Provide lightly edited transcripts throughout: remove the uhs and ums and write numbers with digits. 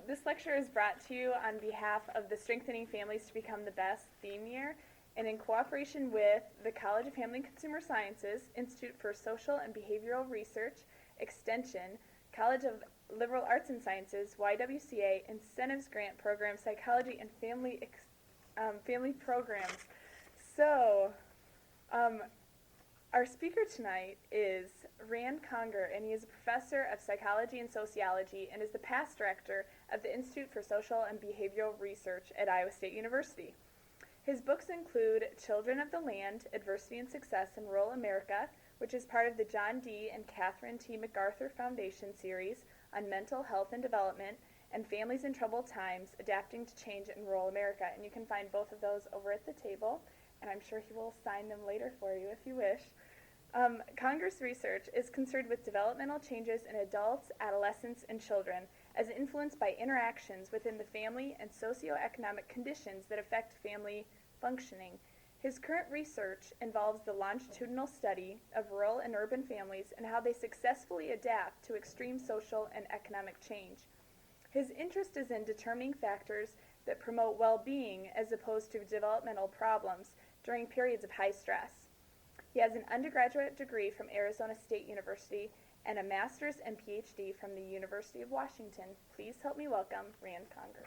This lecture is brought to you on behalf of the Strengthening Families to Become the Best theme year and in cooperation with the College of Family and Consumer Sciences, Institute for Social and Behavioral Research, Extension, College of Liberal Arts and Sciences, YWCA, Incentives Grant Program, Psychology and Family Programs. So, our speaker tonight is Rand Conger, and he is a professor of psychology and sociology and is the past director of the Institute for Social and Behavioral Research at Iowa State University. His books include Children of the Land, Adversity and Success in Rural America, which is part of the John D. and Catherine T. MacArthur Foundation series on mental health and development, and Families in Troubled Times, Adapting to Change in Rural America. And you can find both of those over at the table, and I'm sure he will sign them later for you if you wish. Conger's research is concerned with developmental changes in adults, adolescents, and children as influenced by interactions within the family and socioeconomic conditions that affect family functioning. His current research involves the longitudinal study of rural and urban families and how they successfully adapt to extreme social and economic change. His interest is in determining factors that promote well-being as opposed to developmental problems during periods of high stress. He has an undergraduate degree from Arizona State University and a master's and PhD from the University of Washington. Please help me welcome Rand Conger.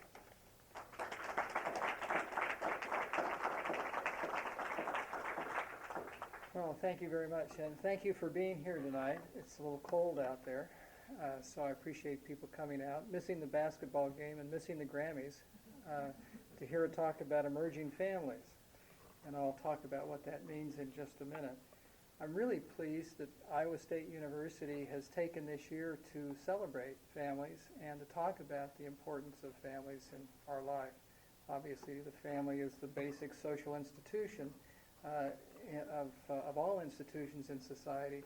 Well, thank you very much, and thank you for being here tonight. It's a little cold out there, so I appreciate people coming out, missing the basketball game and missing the Grammys, to hear a talk about emerging families. And I'll talk about what that means in just a minute. I'm really pleased that Iowa State University has taken this year to celebrate families and to talk about the importance of families in our life. Obviously, the family is the basic social institution of all institutions in society,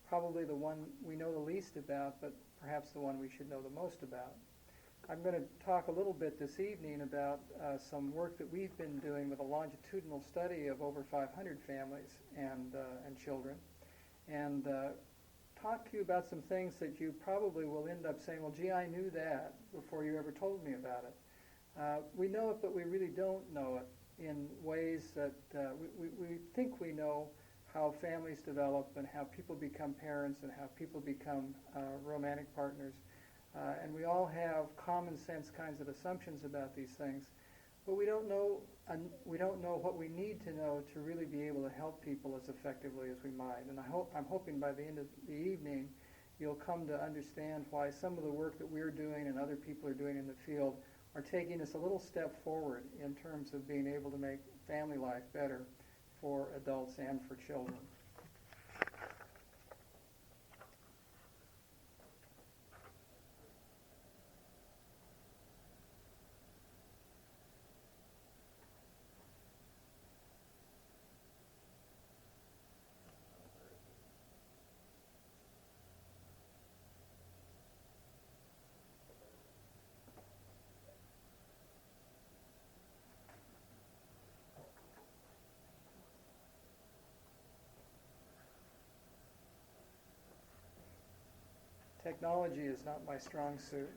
probably the one we know the least about, but perhaps the one we should know the most about. I'm going to talk a little bit this evening about some work that we've been doing with a longitudinal study of over 500 families and children, and talk to you about some things that you probably will end up saying, well, gee, I knew that before you ever told me about it. We know it, but we really don't know it in ways that we think we know how families develop and how people become parents and how people become romantic partners. And we all have common sense kinds of assumptions about these things, but we don't know what we need to know to really be able to help people as effectively as we might. And I'm hoping by the end of the evening you'll come to understand why some of the work that we're doing and other people are doing in the field are taking us a little step forward in terms of being able to make family life better for adults and for children. Technology is not my strong suit.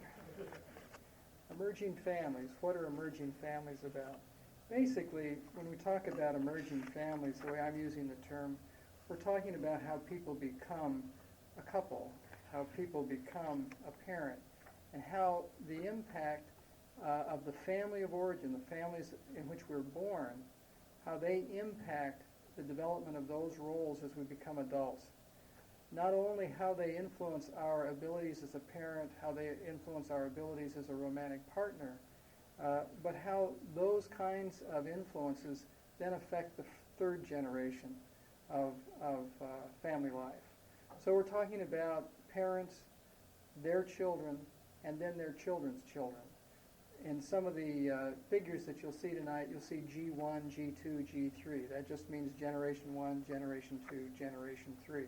Emerging families. What are emerging families about? Basically, when we talk about emerging families, the way I'm using the term, we're talking about how people become a couple, how people become a parent, and how the impact of the family of origin, the families in which we're born, how they impact the development of those roles as we become adults. Not only how they influence our abilities as a parent, how they influence our abilities as a romantic partner, but how those kinds of influences then affect the third generation of family life. So we're talking about parents, their children, and then their children's children. In some of the figures that you'll see tonight, you'll see G1, G2, G3. That just means Generation 1, Generation 2, Generation 3.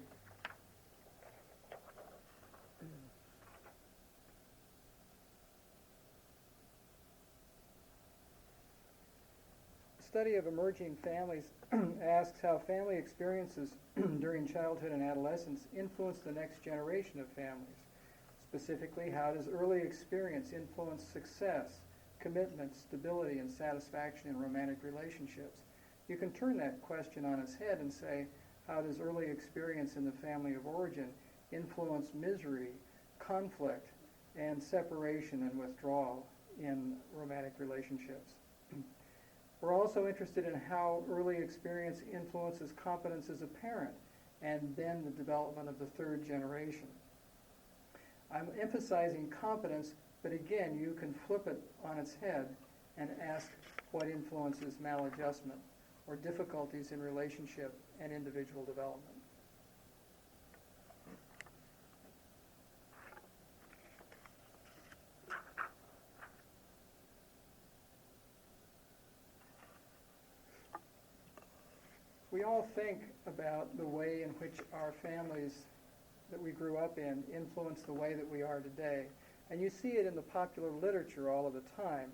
Study of emerging families asks how family experiences during childhood and adolescence influence the next generation of families. Specifically, how does early experience influence success, commitment, stability, and satisfaction in romantic relationships? You can turn that question on its head and say, how does early experience in the family of origin influence misery, conflict, and separation and withdrawal in romantic relationships? We're also interested in how early experience influences competence as a parent and then the development of the third generation. I'm emphasizing competence, but again, you can flip it on its head and ask what influences maladjustment or difficulties in relationship and individual development. We all think about the way in which our families that we grew up in influence the way that we are today. And you see it in the popular literature all of the time.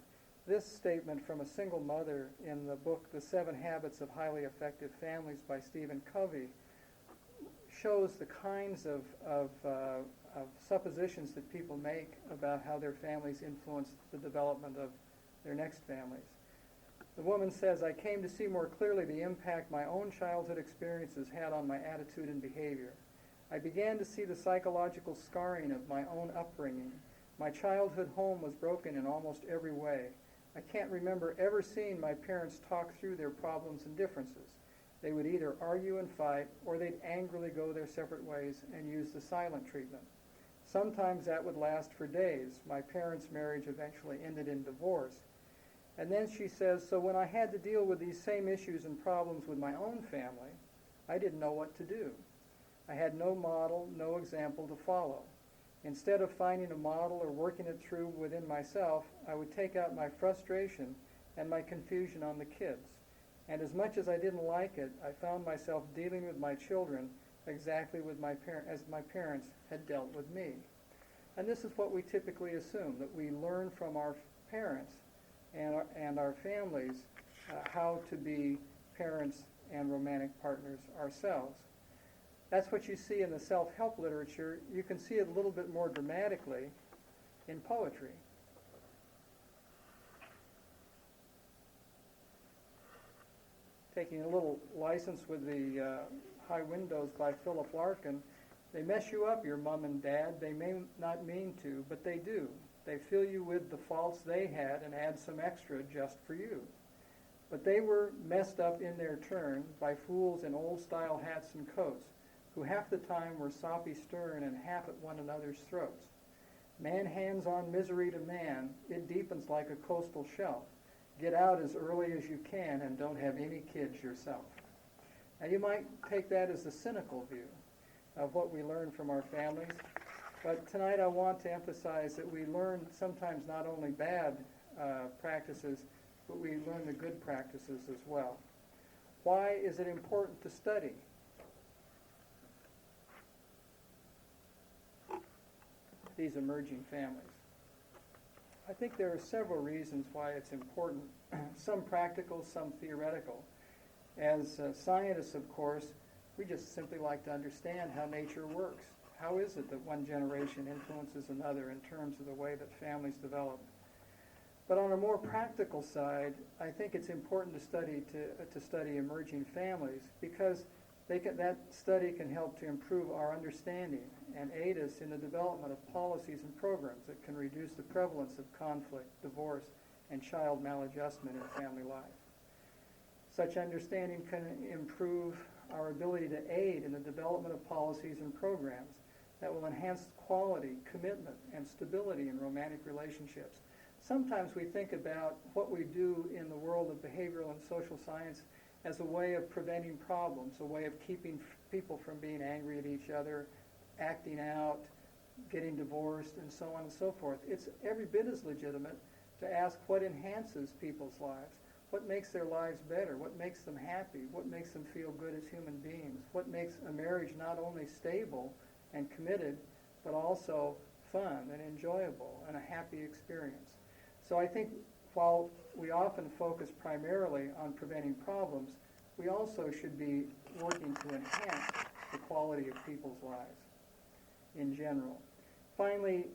This statement from a single mother in the book The 7 Habits of Highly Effective Families by Stephen Covey shows the kinds of suppositions that people make about how their families influence the development of their next families. The woman says, I came to see more clearly the impact my own childhood experiences had on my attitude and behavior. I began to see the psychological scarring of my own upbringing. My childhood home was broken in almost every way. I can't remember ever seeing my parents talk through their problems and differences. They would either argue and fight, or they'd angrily go their separate ways and use the silent treatment. Sometimes that would last for days. My parents' marriage eventually ended in divorce. And then she says, so when I had to deal with these same issues and problems with my own family, I didn't know what to do. I had no model, no example to follow. Instead of finding a model or working it through within myself, I would take out my frustration and my confusion on the kids. And as much as I didn't like it, I found myself dealing with my children exactly as my parents had dealt with me. And this is what we typically assume, that we learn from our parents and our families how to be parents and romantic partners ourselves. That's what you see in the self-help literature. You can see it a little bit more dramatically in poetry. Taking a little license with the High Windows by Philip Larkin, they mess you up, your mom and dad. They may not mean to, but they do. They fill you with the faults they had and add some extra just for you. But they were messed up in their turn by fools in old-style hats and coats, who half the time were soppy stern and half at one another's throats. Man hands on misery to man, it deepens like a coastal shelf. Get out as early as you can and don't have any kids yourself. Now you might take that as the cynical view of what we learn from our families, but tonight I want to emphasize that we learn sometimes not only bad practices, but we learn the good practices as well. Why is it important to study? These emerging families. I think there are several reasons why it's important, some practical, some theoretical. As scientists, of course, we just simply like to understand how nature works. How is it that one generation influences another in terms of the way that families develop? But on a more practical side, I think it's important to study emerging families because that study can help to improve our understanding and aid us in the development of policies and programs that can reduce the prevalence of conflict, divorce, and child maladjustment in family life. Such understanding can improve our ability to aid in the development of policies and programs that will enhance quality, commitment, and stability in romantic relationships. Sometimes we think about what we do in the world of behavioral and social science as a way of preventing problems, a way of keeping people from being angry at each other, acting out, getting divorced, and so on and so forth. It's every bit as legitimate to ask what enhances people's lives, what makes their lives better, what makes them happy, what makes them feel good as human beings, what makes a marriage not only stable and committed, but also fun and enjoyable and a happy experience. So I think while we often focus primarily on preventing problems, we also should be working to enhance the quality of people's lives in general. Finally,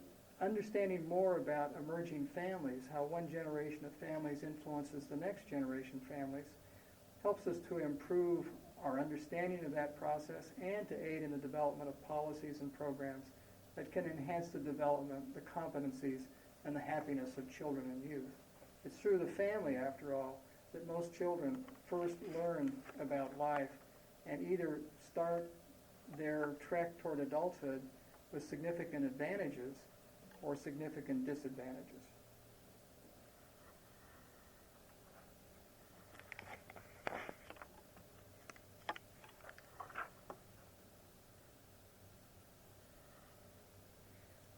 understanding more about emerging families, how one generation of families influences the next generation families, helps us to improve our understanding of that process and to aid in the development of policies and programs that can enhance the development, the competencies, and the happiness of children and youth. It's through the family, after all, that most children first learn about life and either start their trek toward adulthood with significant advantages or significant disadvantages.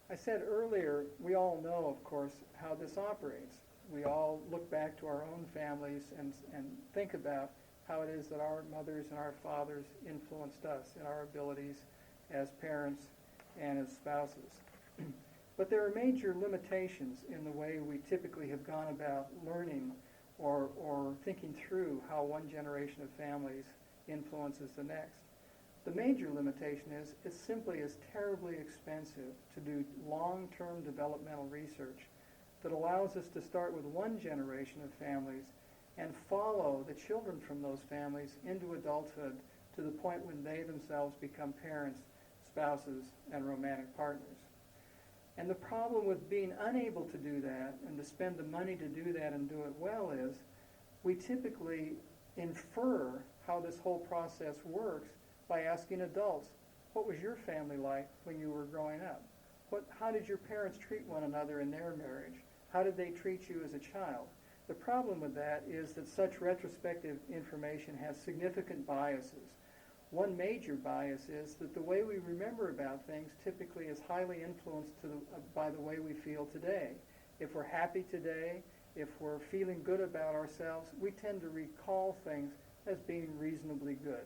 I said earlier, we all know, of course, how this operates. We all look back to our own families and think about how it is that our mothers and our fathers influenced us in our abilities as parents and as spouses. But there are major limitations in the way we typically have gone about learning or thinking through how one generation of families influences the next. The major limitation is it simply is terribly expensive to do long-term developmental research that allows us to start with one generation of families and follow the children from those families into adulthood to the point when they themselves become parents, spouses, and romantic partners. And the problem with being unable to do that and to spend the money to do that and do it well is we typically infer how this whole process works by asking adults, what was your family like when you were growing up? How did your parents treat one another in their marriage? How did they treat you as a child? The problem with that is that such retrospective information has significant biases. One major bias is that the way we remember about things typically is highly influenced by the way we feel today. If we're happy today, if we're feeling good about ourselves, we tend to recall things as being reasonably good.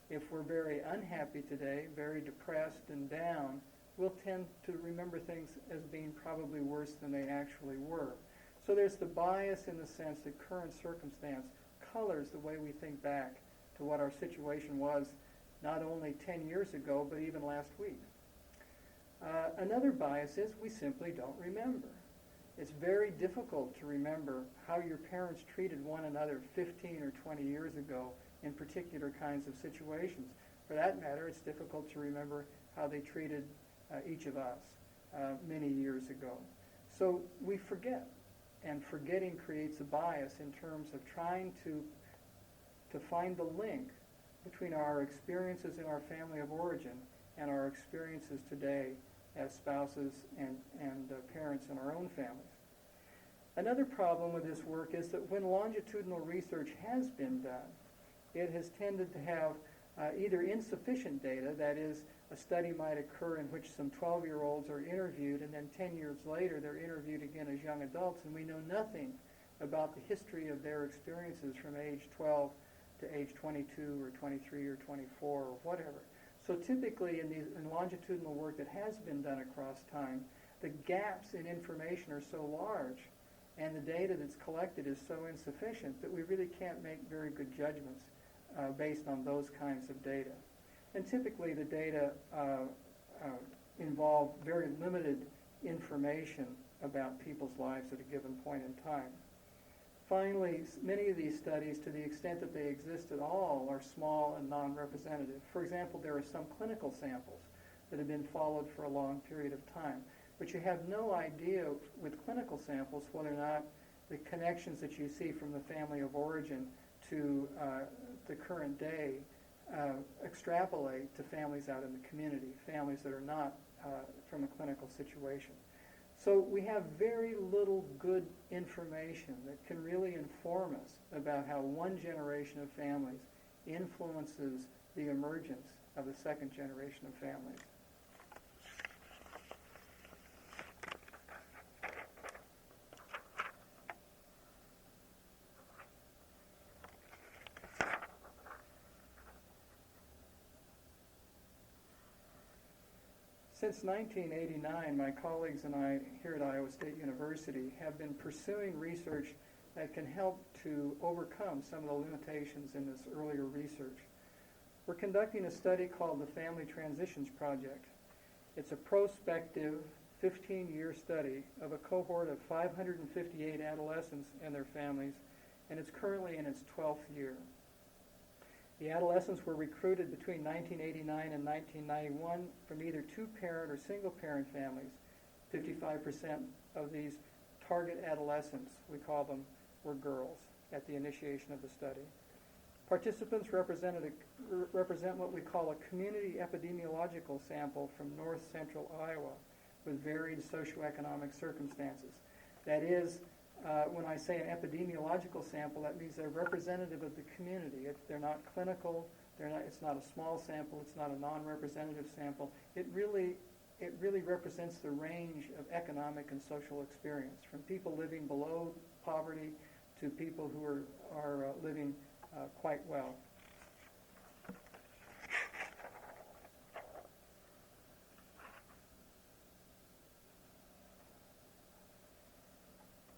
If we're very unhappy today, very depressed and down, we'll tend to remember things as being probably worse than they actually were. So there's the bias in the sense that current circumstance colors the way we think back to what our situation was not only 10 years ago, but even last week. Another bias is we simply don't remember. It's very difficult to remember how your parents treated one another 15 or 20 years ago in particular kinds of situations. For that matter, it's difficult to remember how they treated each of us many years ago. So we forget, and forgetting creates a bias in terms of trying to find the link between our experiences in our family of origin and our experiences today as spouses and parents in our own families. Another problem with this work is that when longitudinal research has been done, it has tended to have either insufficient data, that is, a study might occur in which some 12-year-olds are interviewed, and then 10 years later they're interviewed again as young adults, and we know nothing about the history of their experiences from age 12 to age 22 or 23 or 24 or whatever. So typically in longitudinal work that has been done across time, the gaps in information are so large and the data that's collected is so insufficient that we really can't make very good judgments based on those kinds of data. And typically the data involve very limited information about people's lives at a given point in time. Finally, many of these studies, to the extent that they exist at all, are small and non-representative. For example, there are some clinical samples that have been followed for a long period of time. But you have no idea with clinical samples whether or not the connections that you see from the family of origin to the current day extrapolate to families out in the community, families that are not from a clinical situation. So we have very little good information that can really inform us about how one generation of families influences the emergence of the second generation of families. Since 1989, my colleagues and I here at Iowa State University have been pursuing research that can help to overcome some of the limitations in this earlier research. We're conducting a study called the Family Transitions Project. It's a prospective 15-year study of a cohort of 558 adolescents and their families, and it's currently in its 12th year. The adolescents were recruited between 1989 and 1991 from either two-parent or single-parent families. 55% of these target adolescents, we call them, were girls at the initiation of the study. Participants represent what we call a community epidemiological sample from north central Iowa with varied socioeconomic circumstances. That is, when I say an epidemiological sample, that means they're representative of the community. They're not clinical. It's not a small sample. It's not a non-representative sample. It really represents the range of economic and social experience, from people living below poverty to people who are living quite well.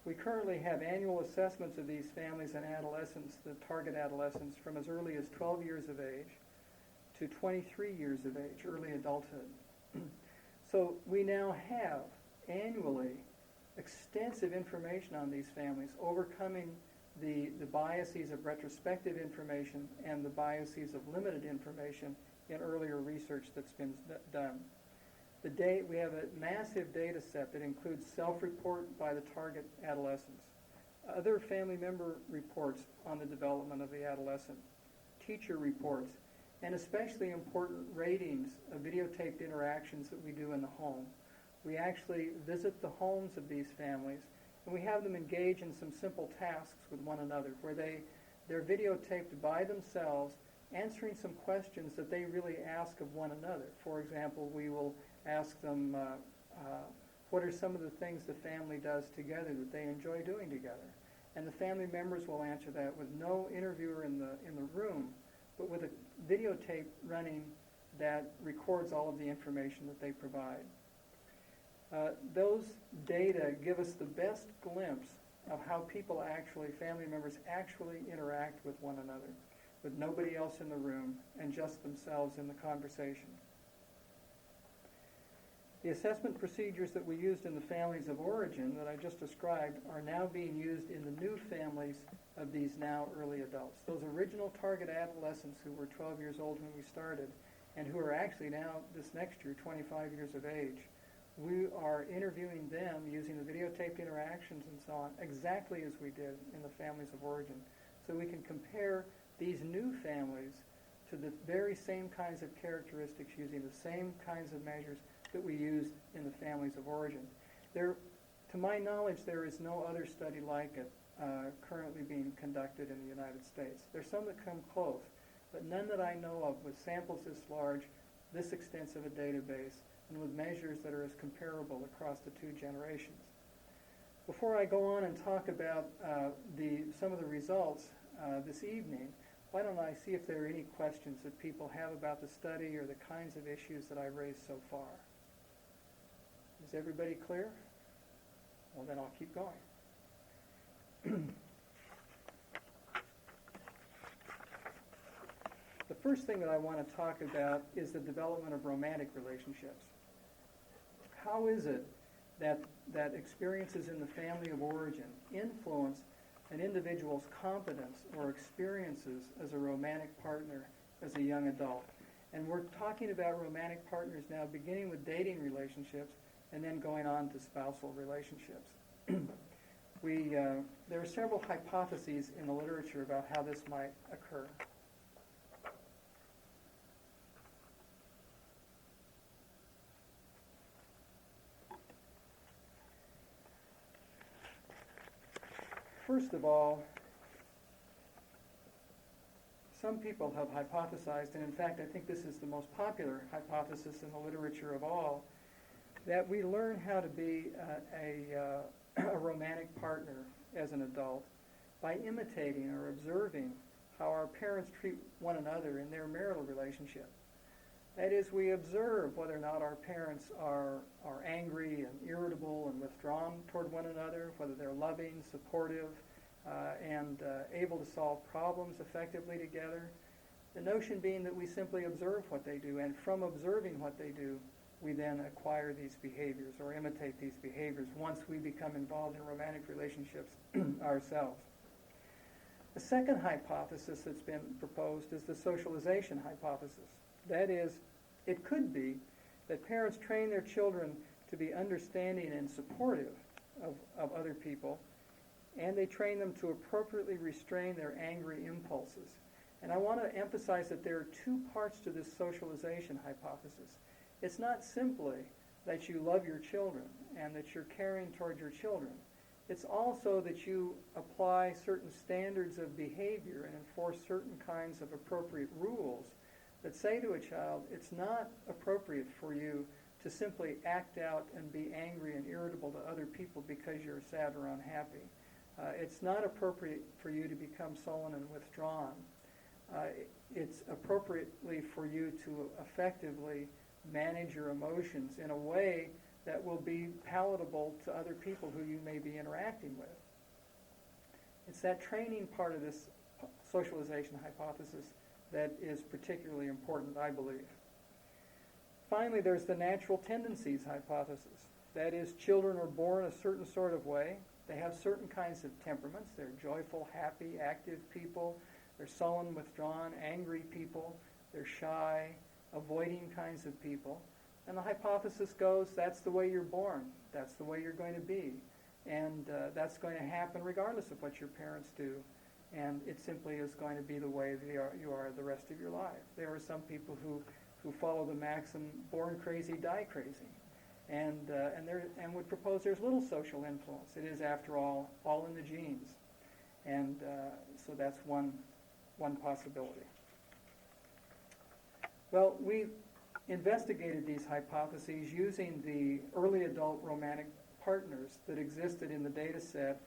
We currently have annual assessments of these families and adolescents, the target adolescents, from as early as 12 years of age to 23 years of age, early adulthood. So we now have annually extensive information on these families, overcoming the biases of retrospective information and the biases of limited information in earlier research that's been done. We have a massive data set that includes self-report by the target adolescents, other family member reports on the development of the adolescent, teacher reports, and especially important ratings of videotaped interactions that we do in the home. We actually visit the homes of these families, and we have them engage in some simple tasks with one another, where they're videotaped by themselves, answering some questions that they really ask of one another. For example, we will ask them, what are some of the things the family does together that they enjoy doing together? And the family members will answer that with no interviewer in the room, but with a videotape running that records all of the information that they provide. Those data give us the best glimpse of how family members actually interact with one another, with nobody else in the room and just themselves in the conversation. The assessment procedures that we used in the families of origin that I just described are now being used in the new families of these now early adults. Those original target adolescents who were 12 years old when we started and who are actually now, this next year, 25 years of age, we are interviewing them using the videotaped interactions and so on exactly as we did in the families of origin. So we can compare these new families to the very same kinds of characteristics using the same kinds of measures that we used in the families of origin. To my knowledge, there is no other study like it currently being conducted in the United States. There's some that come close, but none that I know of with samples this large, this extensive a database, and with measures that are as comparable across the two generations. Before I go on and talk about some of the results this evening, why don't I see if there are any questions that people have about the study or the kinds of issues that I've raised so far. Is everybody clear? Well, then I'll keep going. The first thing that I want to talk about is the development of romantic relationships. How is it that experiences in the family of origin influence an individual's competence or experiences as a romantic partner as a young adult? And we're talking about romantic partners now, beginning with dating relationships and then going on to spousal relationships. There are several hypotheses in the literature about how this might occur. First of all, some people have hypothesized, and in fact I think this is the most popular hypothesis in the literature of all, that we learn how to be a romantic partner as an adult by imitating or observing how our parents treat one another in their marital relationship. That is, we observe whether or not our parents are angry and irritable and withdrawn toward one another, whether they're loving, supportive, and able to solve problems effectively together. The notion being that we simply observe what they do, and from observing what they do, we then acquire these behaviors or imitate these behaviors once we become involved in romantic relationships ourselves. The second hypothesis that's been proposed is the socialization hypothesis. That is, it could be that parents train their children to be understanding and supportive of other people, and they train them to appropriately restrain their angry impulses. And I want to emphasize that there are two parts to this socialization hypothesis. It's not simply that you love your children and that you're caring toward your children. It's also that you apply certain standards of behavior and enforce certain kinds of appropriate rules that say to a child, it's not appropriate for you to simply act out and be angry and irritable to other people because you're sad or unhappy. It's not appropriate for you to become sullen and withdrawn. It's appropriately for you to effectively manage your emotions in a way that will be palatable to other people who you may be interacting with. It's that training part of this socialization hypothesis that is particularly important, I believe. Finally, there's the natural tendencies hypothesis. That is, children are born a certain sort of way. They have certain kinds of temperaments. They're joyful, happy, active people. They're sullen, withdrawn, angry people. They're shy, avoiding kinds of people. And the hypothesis goes, that's the way you're born. That's the way you're going to be. And that's going to happen regardless of what your parents do. And it simply is going to be the way you are the rest of your life. There are some people who follow the maxim, born crazy, die crazy. And would propose there's little social influence. It is, after all in the genes. And so that's one possibility. Well, we investigated these hypotheses using the early adult romantic partners that existed in the data set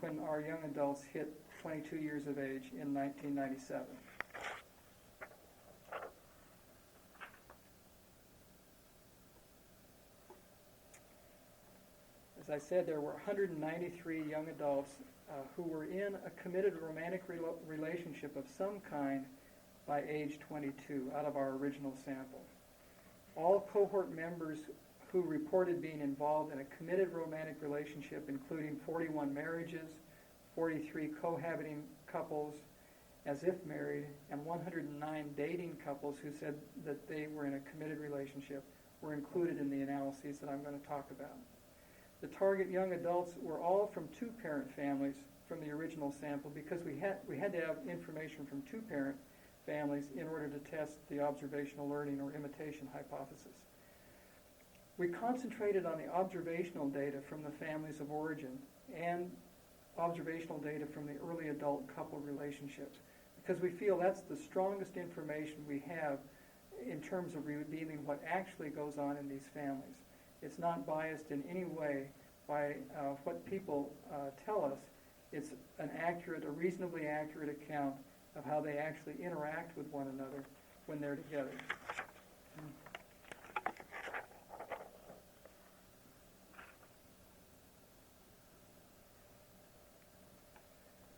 when our young adults hit 22 years of age in 1997. As I said, there were 193 young adults who were in a committed romantic relationship of some kind by age 22 out of our original sample. All cohort members who reported being involved in a committed romantic relationship, including 41 marriages, 43 cohabiting couples as if married, and 109 dating couples who said that they were in a committed relationship, were included in the analyses that I'm going to talk about. The target young adults were all from two-parent families from the original sample because we had to have information from two-parent families in order to test the observational learning or imitation hypothesis. We concentrated on the observational data from the families of origin and observational data from the early adult couple relationships because we feel that's the strongest information we have in terms of revealing what actually goes on in these families. It's not biased in any way by what people tell us. It's a reasonably accurate account of how they actually interact with one another when they're together.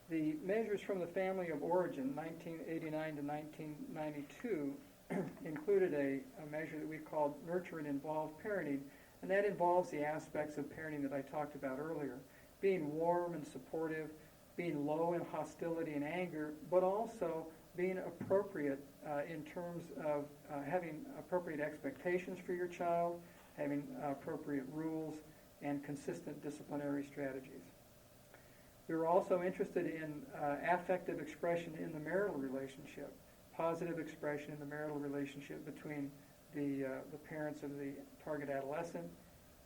The measures from the family of origin, 1989 to 1992, included a measure that we called nurture and involved parenting, and that involves the aspects of parenting that I talked about earlier, being warm and supportive, being low in hostility and anger, but also being appropriate in terms of having appropriate expectations for your child, having appropriate rules, and consistent disciplinary strategies. We were also interested in affective expression in the marital relationship, positive expression in the marital relationship between the parents of the target adolescent,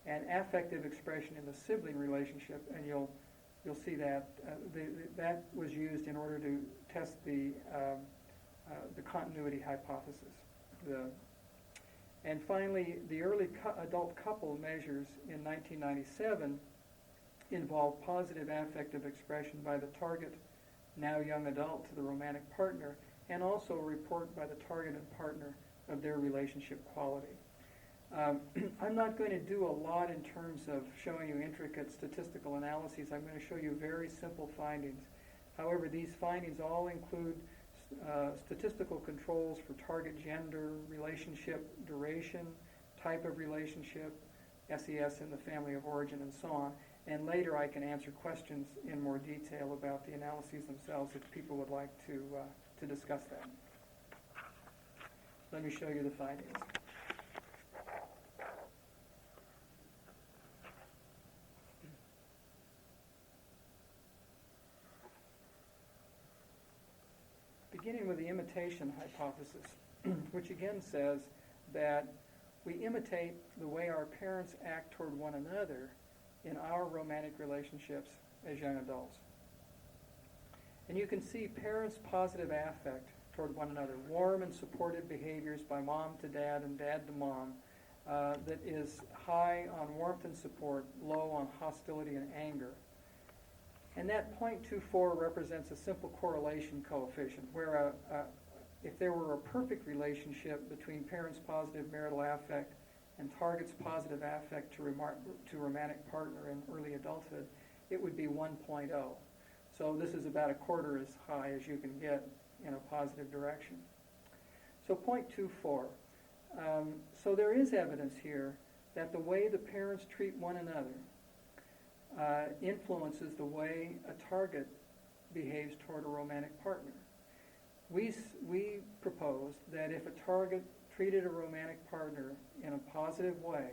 and affective expression in the sibling relationship, and you'll see that that was used in order to test the continuity hypothesis. And finally, the early adult couple measures in 1997 involved positive affective expression by the target, now young adult, to the romantic partner, and also a report by the targeted partner of their relationship quality. I'm not going to do a lot in terms of showing you intricate statistical analyses. I'm going to show you very simple findings. However, these findings all include statistical controls for target gender, relationship duration, type of relationship, SES in the family of origin, and so on. And later I can answer questions in more detail about the analyses themselves if people would like to discuss that. Let me show you the findings. Beginning with the imitation hypothesis, which again says that we imitate the way our parents act toward one another in our romantic relationships as young adults. And you can see parents' positive affect toward one another, warm and supportive behaviors by mom to dad and dad to mom, that is high on warmth and support, low on hostility and anger. And that 0.24 represents a simple correlation coefficient, where if there were a perfect relationship between parents' positive marital affect and target's positive affect to romantic partner in early adulthood, it would be 1.0. So this is about a quarter as high as you can get in a positive direction. So 0.24. So there is evidence here that the way the parents treat one another influences the way a target behaves toward a romantic partner. We proposed that if a target treated a romantic partner in a positive way,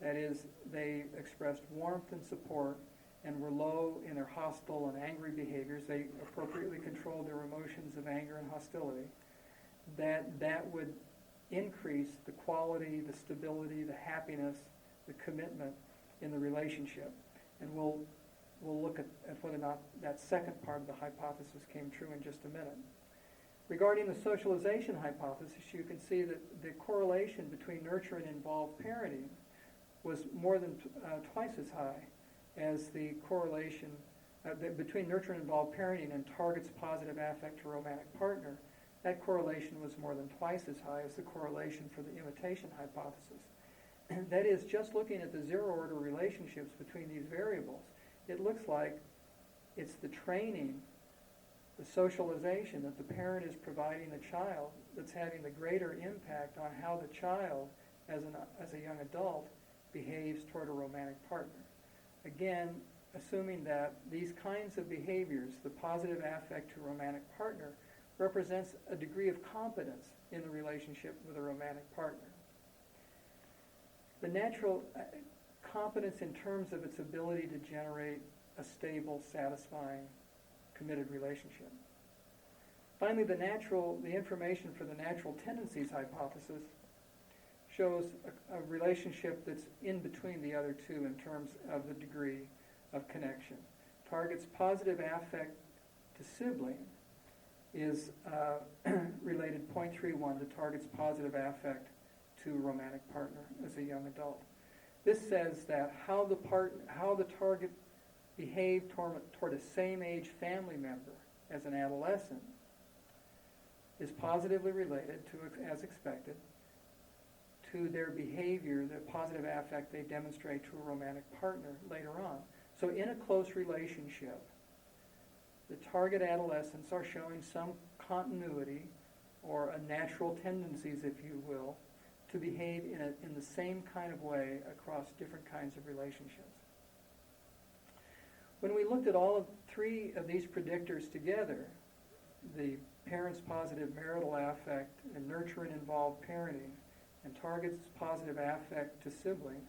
that is, they expressed warmth and support and were low in their hostile and angry behaviors, they appropriately controlled their emotions of anger and hostility, that would increase the quality, the stability, the happiness, the commitment in the relationship. And we'll look at whether or not that second part of the hypothesis came true in just a minute. Regarding the socialization hypothesis, you can see that the correlation between nurture and involved parenting was more than twice as high as the correlation between nurture and involved parenting and target's positive affect to romantic partner. That correlation was more than twice as high as the correlation for the imitation hypothesis. That is, just looking at the zero-order relationships between these variables, it looks like it's the training, the socialization that the parent is providing the child that's having the greater impact on how the child, as a young adult, behaves toward a romantic partner. Again, assuming that these kinds of behaviors, the positive affect to a romantic partner, represents a degree of competence in the relationship with a romantic partner. The natural competence in terms of its ability to generate a stable, satisfying, committed relationship. Finally, the information for the natural tendencies hypothesis shows a relationship that's in between the other two in terms of the degree of connection. Target's positive affect to sibling is related 0.31 to target's positive affect to romantic partner as a young adult. This says that how the target behaved toward a same-age family member as an adolescent is positively related to, as expected, to their behavior, the positive affect they demonstrate to a romantic partner later on. So in a close relationship, the target adolescents are showing some continuity or a natural tendencies, if you will, to behave in the same kind of way across different kinds of relationships. When we looked at all three of these predictors together, the parent's positive marital affect and nurture and involved parenting, and target's positive affect to sibling,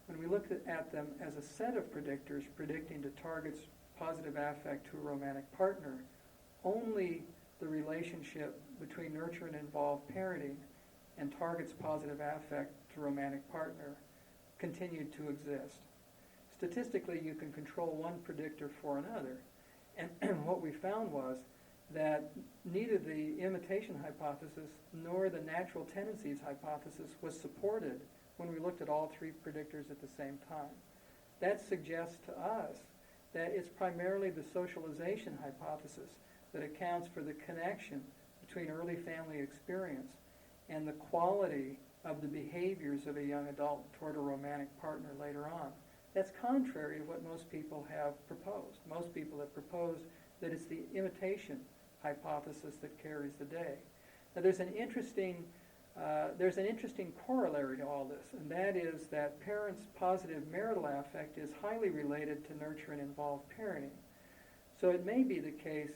when we looked at them as a set of predictors predicting to target's positive affect to a romantic partner, only the relationship between nurture and involved parenting and target's positive affect to romantic partner continued to exist. Statistically, you can control one predictor for another, and what we found was that neither the imitation hypothesis nor the natural tendencies hypothesis was supported when we looked at all three predictors at the same time. That suggests to us that it's primarily the socialization hypothesis that accounts for the connection between early family experience and the quality of the behaviors of a young adult toward a romantic partner later on. That's contrary to what most people have proposed. Most people have proposed that it's the imitation hypothesis that carries the day. Now there's an interesting there's an interesting corollary to all this, and that is that parents' positive marital affect is highly related to nurture and involved parenting. So it may be the case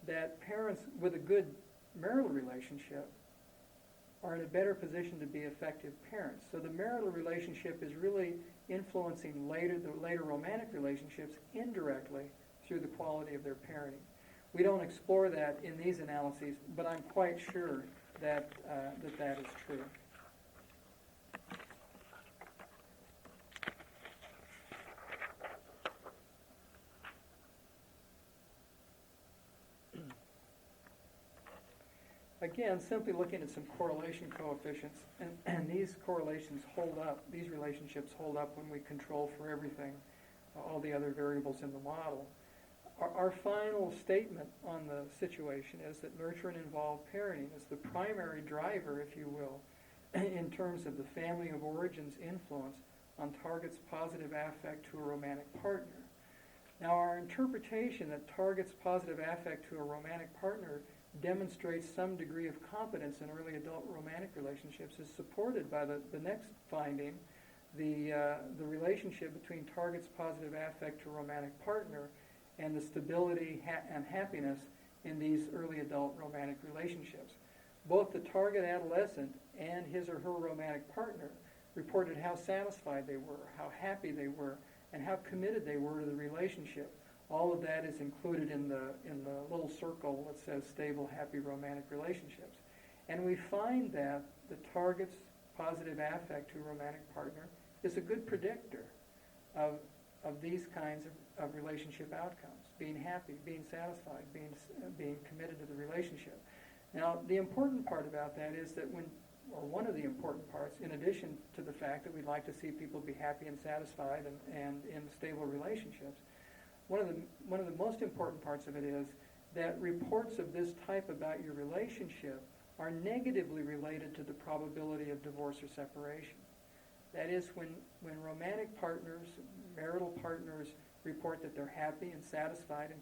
that parents with a good marital relationship are in a better position to be effective parents. So the marital relationship is really influencing the later romantic relationships indirectly through the quality of their parenting. We don't explore that in these analyses, but I'm quite sure that that is true. Again, simply looking at some correlation coefficients, and these correlations hold up, these relationships hold up when we control for everything, all the other variables in the model. Our final statement on the situation is that nurture and involved parenting is the primary driver, if you will, in terms of the family of origin's influence on target's positive affect to a romantic partner. Now, our interpretation that target's positive affect to a romantic partner demonstrates some degree of competence in early adult romantic relationships is supported by the next finding, the relationship between target's positive affect to a romantic partner and the stability and happiness in these early adult romantic relationships. Both the target adolescent and his or her romantic partner reported how satisfied they were, how happy they were, and how committed they were to the relationship. All of that is included in the little circle that says stable, happy romantic relationships. And we find that the target's positive affect to a romantic partner is a good predictor of these kinds of relationship outcomes, being happy, being satisfied, being committed to the relationship. Now, the important part about that is that one of the important parts, in addition to the fact that we'd like to see people be happy and satisfied and in stable relationships, one of the most important parts of it is that reports of this type about your relationship are negatively related to the probability of divorce or separation. That is, when romantic partners, marital partners, report that they're happy and satisfied and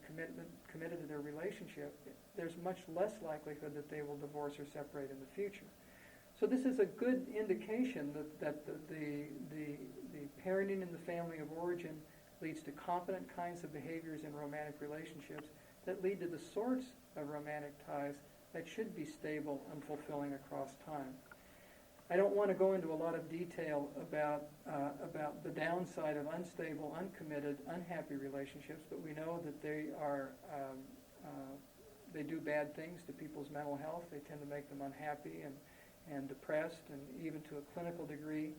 committed to their relationship, there's much less likelihood that they will divorce or separate in the future. So this is a good indication that the parenting in the family of origin leads to competent kinds of behaviors in romantic relationships that lead to the sorts of romantic ties that should be stable and fulfilling across time. I don't want to go into a lot of detail about the downside of unstable, uncommitted, unhappy relationships, but we know that they do bad things to people's mental health. They tend to make them unhappy and depressed, and even to a clinical degree.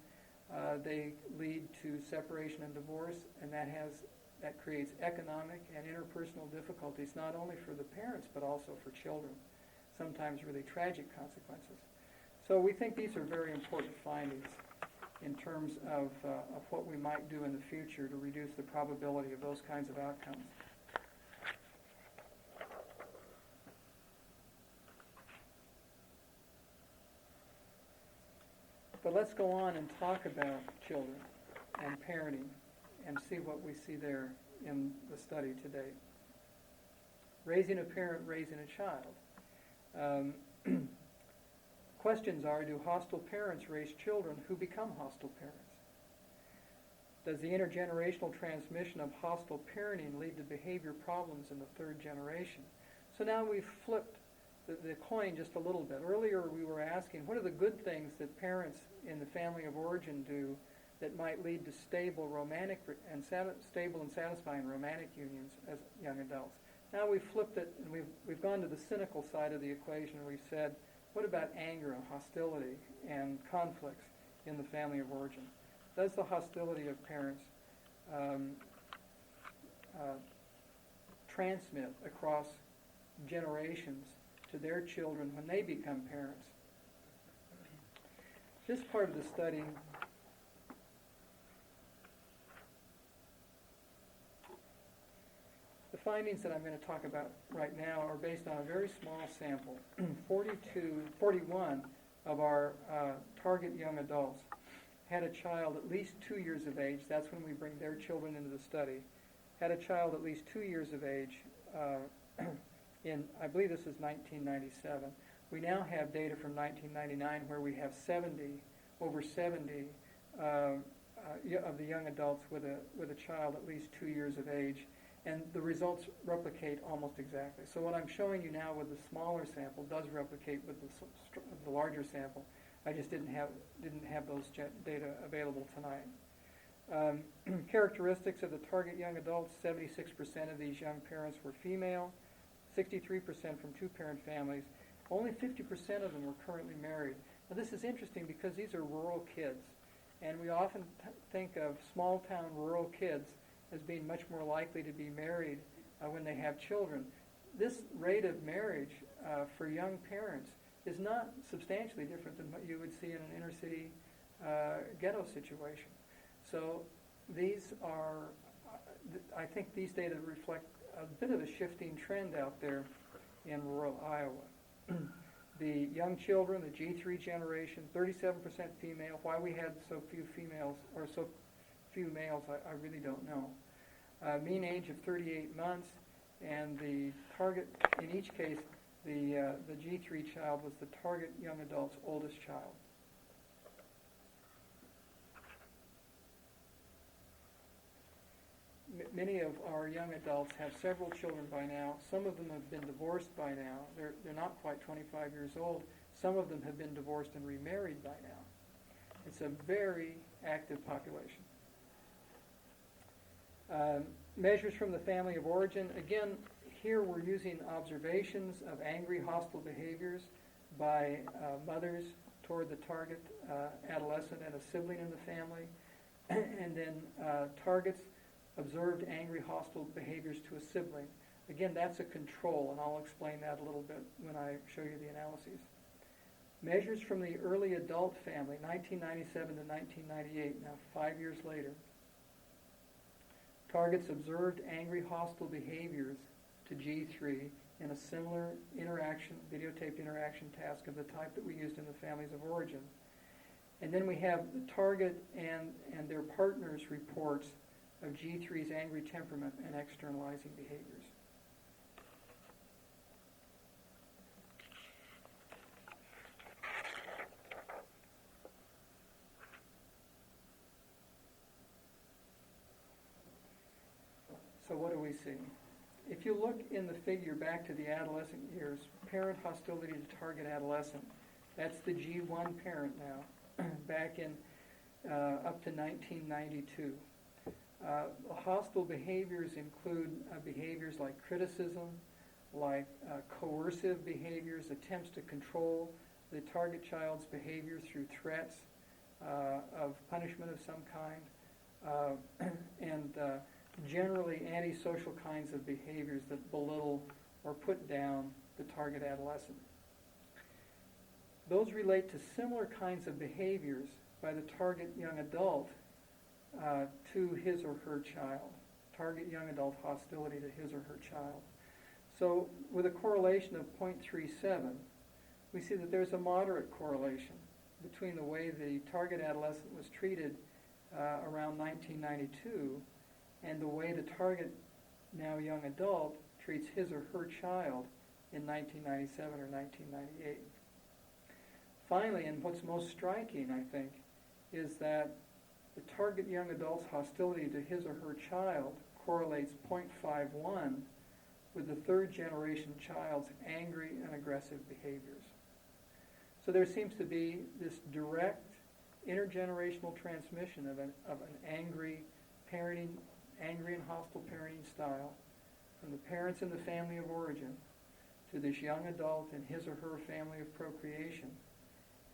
They lead to separation and divorce, and that creates economic and interpersonal difficulties, not only for the parents but also for children, sometimes really tragic consequences. So we think these are very important findings in terms of what we might do in the future to reduce the probability of those kinds of outcomes. But let's go on and talk about children and parenting and see what we see there in the study today. Raising a parent, raising a child. Questions are, do hostile parents raise children who become hostile parents? Does the intergenerational transmission of hostile parenting lead to behavior problems in the third generation? So now we've flipped the coin just a little bit. Earlier we were asking, what are the good things that parents in the family of origin do that might lead to stable and satisfying romantic unions as young adults? Now we've flipped it, and we've gone to the cynical side of the equation, and we've said, what about anger and hostility and conflicts in the family of origin? Does the hostility of parents transmit across generations to their children when they become parents? This part of the study the findings that I'm going to talk about right now are based on a very small sample. 41 of our target young adults had a child at least 2 years of age. That's when we bring their children into the study. Had a child at least 2 years of age in, I believe this is 1997, We now have data from 1999 where we have over 70 of the young adults with a child at least 2 years of age, and the results replicate almost exactly. So what I'm showing you now with the smaller sample does replicate with the larger sample. I just didn't have those data available tonight. Characteristics of the target young adults: 76% of these young parents were female, 63% from two-parent families. Only 50% of them were currently married. Now this is interesting because these are rural kids, and we often think of small-town rural kids as being much more likely to be married when they have children. This rate of marriage for young parents is not substantially different than what you would see in an inner-city ghetto situation. So these are, I think these data reflect a bit of a shifting trend out there in rural Iowa. The young children, the G3 generation, 37% female. Why we had so few females or so few males, I really don't know. Mean age of 38 months, and the target, in each case, the G3 child was the target young adult's oldest child. Many of our young adults have several children by now. Some of them have been divorced by now. They're not quite 25 years old. Some of them have been divorced and remarried by now. It's a very active population. Measures from the family of origin. Again, here we're using observations of angry, hostile behaviors by mothers toward the target adolescent and a sibling in the family, and then targets observed angry, hostile behaviors to a sibling. Again, that's a control, and I'll explain that a little bit when I show you the analyses. Measures from the early adult family, 1997 to 1998, now 5 years later. Targets observed angry, hostile behaviors to G3 in a similar interaction, videotaped interaction task of the type that we used in the families of origin. And then we have the target and their partners' reports of G3's angry temperament and externalizing behaviors. So what do we see? If you look in the figure back to the adolescent years, parent hostility to target adolescent, that's the G1 parent now, back in up to 1992. Hostile behaviors include behaviors like criticism, like coercive behaviors, attempts to control the target child's behavior through threats of punishment of some kind, and generally antisocial kinds of behaviors that belittle or put down the target adolescent. Those relate to similar kinds of behaviors by the target young adult to his or her child, target young adult hostility to his or her child. So with a correlation of 0.37, we see that there's a moderate correlation between the way the target adolescent was treated around 1992 and the way the target, now young adult, treats his or her child in 1997 or 1998. Finally, and what's most striking, I think, is that the target young adult's hostility to his or her child correlates 0.51 with the third generation child's angry and aggressive behaviors. So there seems to be this direct intergenerational transmission of an angry and hostile parenting style from the parents in the family of origin to this young adult and his or her family of procreation.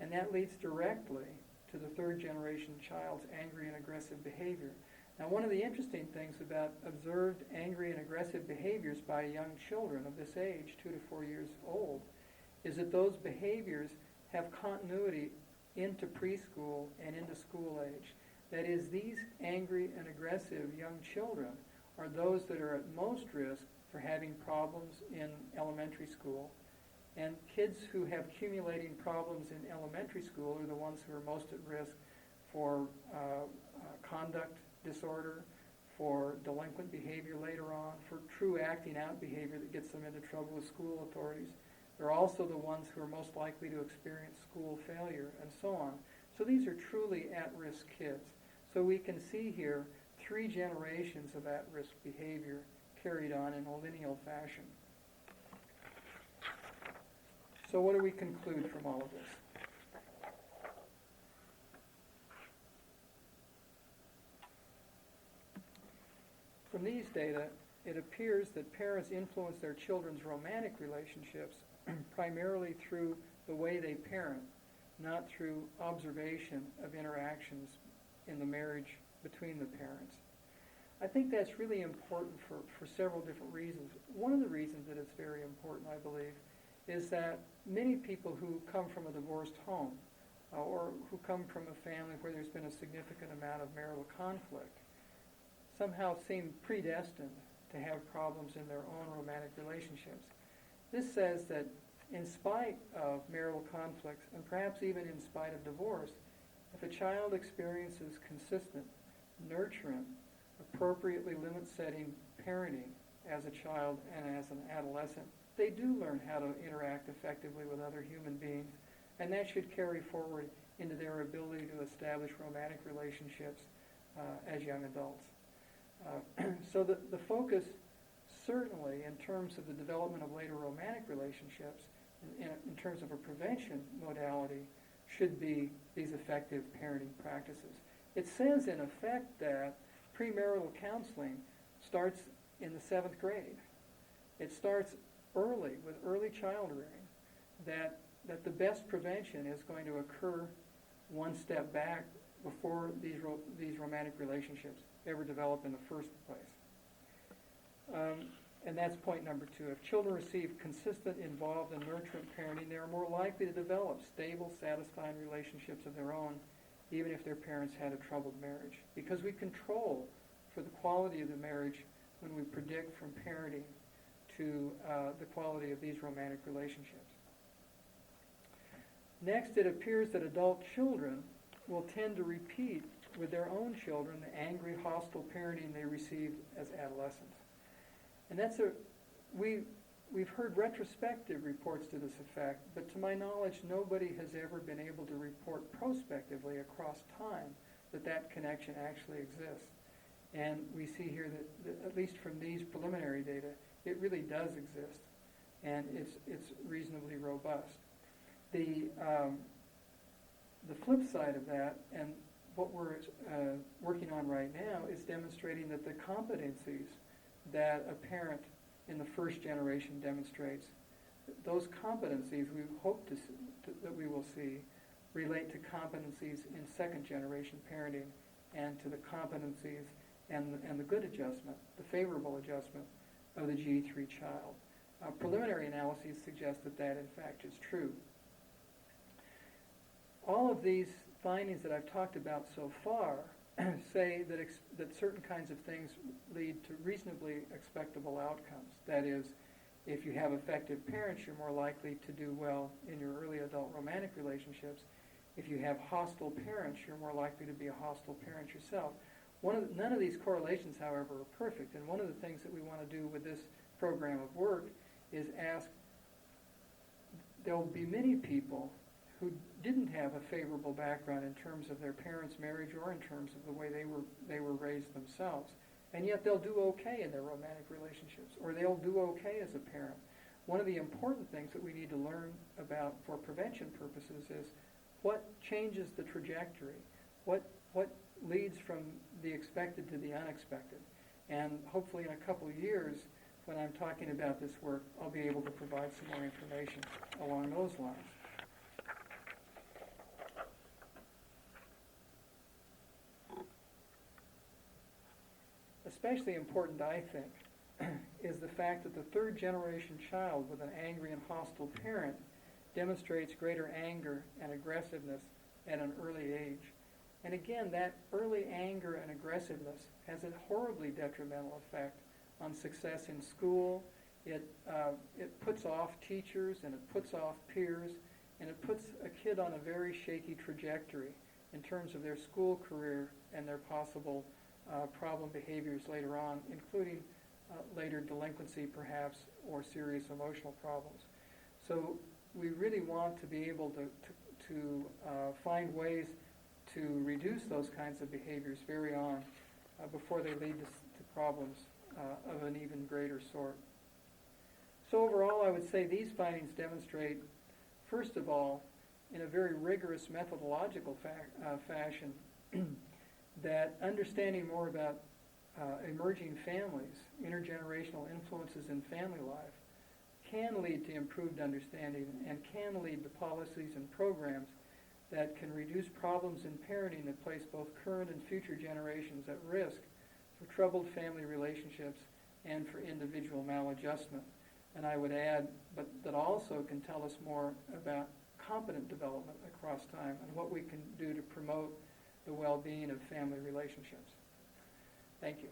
And that leads directly to the third generation child's angry and aggressive behavior. Now, one of the interesting things about observed angry and aggressive behaviors by young children of this age, 2 to 4 years old, is that those behaviors have continuity into preschool and into school age. That is, these angry and aggressive young children are those that are at most risk for having problems in elementary school. And kids who have accumulating problems in elementary school are the ones who are most at risk for conduct disorder, for delinquent behavior later on, for true acting out behavior that gets them into trouble with school authorities. They're also the ones who are most likely to experience school failure and so on. So these are truly at-risk kids. So we can see here 3 generations of at-risk behavior carried on in a lineal fashion. So what do we conclude from all of this? From these data, it appears that parents influence their children's romantic relationships primarily through the way they parent, not through observation of interactions in the marriage between the parents. I think that's really important for several different reasons. One of the reasons that it's very important, I believe, is that many people who come from a divorced home or who come from a family where there's been a significant amount of marital conflict somehow seem predestined to have problems in their own romantic relationships. This says that in spite of marital conflicts, and perhaps even in spite of divorce, if a child experiences consistent, nurturing, appropriately limit-setting parenting as a child and as an adolescent, they do learn how to interact effectively with other human beings, and that should carry forward into their ability to establish romantic relationships as young adults. So the focus, certainly in terms of the development of later romantic relationships, in terms of a prevention modality, should be these effective parenting practices. It says, in effect, that premarital counseling starts in the 7th grade. It starts early, with early child rearing, that the best prevention is going to occur one step back before these romantic relationships ever develop in the first place. And that's point number 2. If children receive consistent, involved, and nurturant parenting, they are more likely to develop stable, satisfying relationships of their own, even if their parents had a troubled marriage. Because we control for the quality of the marriage when we predict from parenting to the quality of these romantic relationships. Next, it appears that adult children will tend to repeat with their own children the angry, hostile parenting they received as adolescents. And we've heard retrospective reports to this effect, but to my knowledge, nobody has ever been able to report prospectively across time that connection actually exists. And we see here that at least from these preliminary data, it really does exist, and it's reasonably robust. The flip side of that, and what we're working on right now, is demonstrating that the competencies that a parent in the first generation demonstrates, those competencies we hope that we will see relate to competencies in second generation parenting and to the competencies and the good adjustment, the favorable adjustment of the G3 child. Preliminary analyses suggest that in fact is true. All of these findings that I've talked about so far say that certain kinds of things lead to reasonably expectable outcomes. That is, if you have effective parents, you're more likely to do well in your early adult romantic relationships. If you have hostile parents, you're more likely to be a hostile parent yourself. None of these correlations, however, are perfect, and one of the things that we want to do with this program of work is ask, there will be many people who didn't have a favorable background in terms of their parents' marriage or in terms of the way they were raised themselves, and yet they'll do okay in their romantic relationships, or they'll do okay as a parent. One of the important things that we need to learn about for prevention purposes is what changes the trajectory, what leads from the expected to the unexpected. And hopefully in a couple of years, when I'm talking about this work, I'll be able to provide some more information along those lines. Especially important, I think, is the fact that the third generation child with an angry and hostile parent demonstrates greater anger and aggressiveness at an early age. And again, that early anger and aggressiveness has a horribly detrimental effect on success in school. It puts off teachers, and it puts off peers, and it puts a kid on a very shaky trajectory in terms of their school career and their possible problem behaviors later on, including later delinquency perhaps, or serious emotional problems. So we really want to be able to find ways to reduce those kinds of behaviors very on before they lead to problems of an even greater sort. So overall, I would say these findings demonstrate, first of all, in a very rigorous methodological fashion, that understanding more about emerging families, intergenerational influences in family life, can lead to improved understanding and can lead to policies and programs that can reduce problems in parenting that place both current and future generations at risk for troubled family relationships and for individual maladjustment. And I would add, but that also can tell us more about competent development across time and what we can do to promote the well-being of family relationships. Thank you.